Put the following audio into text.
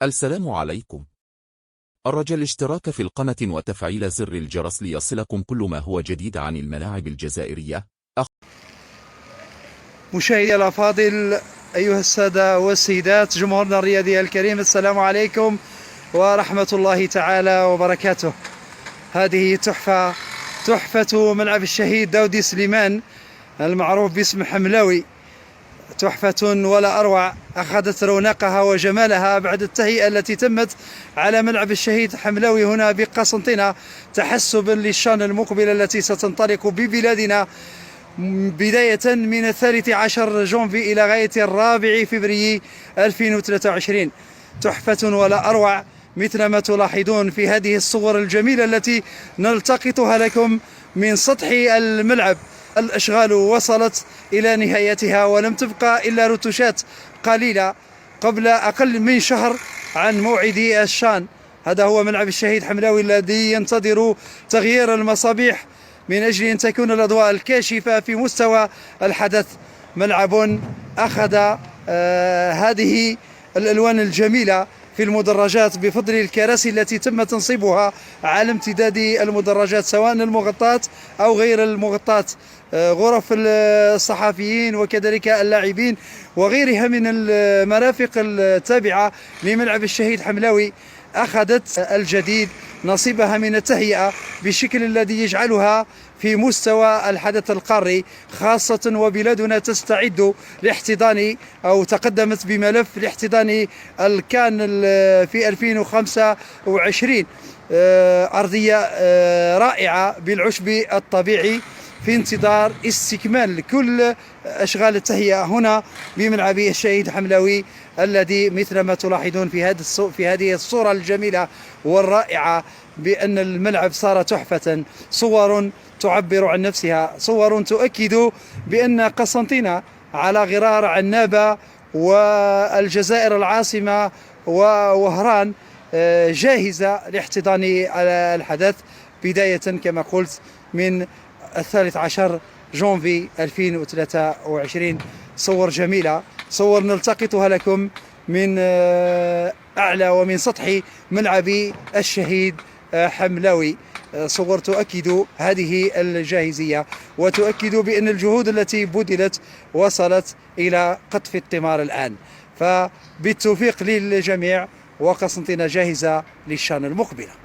السلام عليكم. أرجى الاشتراك في القناة وتفعيل زر الجرس ليصلكم كل ما هو جديد عن الملاعب الجزائرية. مشاهدي الأفاضل، أيها السادة والسيدات، جمهورنا الرياضي الكريم، السلام عليكم ورحمة الله تعالى وبركاته. هذه تحفة ملعب الشهيد داودي سليمان المعروف باسم حملاوي. تحفة ولا أروع، أخذت رونقها وجمالها بعد التهيئة التي تمت على ملعب الشهيد حملاوي هنا بقسنطينة، تحسبا للشان المقبلة التي ستنطلق ببلادنا بداية من 13 جونفي إلى غاية 4 فبراير 2023. تحفة ولا أروع مثل ما تلاحظون في هذه الصور الجميلة التي نلتقطها لكم من سطح الملعب. الأشغال وصلت إلى نهايتها ولم تبقى إلا رتوشات قليلة قبل أقل من شهر عن موعد الشان. هذا هو ملعب الشهيد حملاوي الذي ينتظر تغيير المصابيح من أجل أن تكون الأضواء الكاشفة في مستوى الحدث. ملعب أخذ هذه الألوان الجميلة في المدرجات بفضل الكراسي التي تم تنصيبها على امتداد المدرجات، سواء المغطاة أو غير المغطاة، غرف الصحفيين وكذلك اللاعبين وغيرها من المرافق التابعة لملعب الشهيد حملاوي. أخذت الجديد نصيبها من التهيئة بشكل الذي يجعلها في مستوى الحدث القاري، خاصة وبلادنا تستعد لاحتضان أو تقدمت بملف لاحتضان الكان في 2025. أرضية رائعة بالعشب الطبيعي في انتظار استكمال كل أشغال التهيئة هنا بملعب الشهيد حملاوي، الذي مثل ما تلاحظون في هذه الصورة الجميلة والرائعة بأن الملعب صار تحفة. صور تعبر عن نفسها، صور تؤكد بأن قسنطينة على غرار عنابة والجزائر العاصمة ووهران جاهزة لاحتضان الحدث بداية كما قلت من 13 جونفي 2023. صور جميلة، صور نلتقطها لكم من أعلى ومن سطح ملعب الشهيد حملاوي. صور تؤكد هذه الجاهزية وتؤكد بأن الجهود التي بذلت وصلت إلى قطف الثمار الآن. فبالتوفيق للجميع، وقسنطينة جاهزة للشان المقبلة.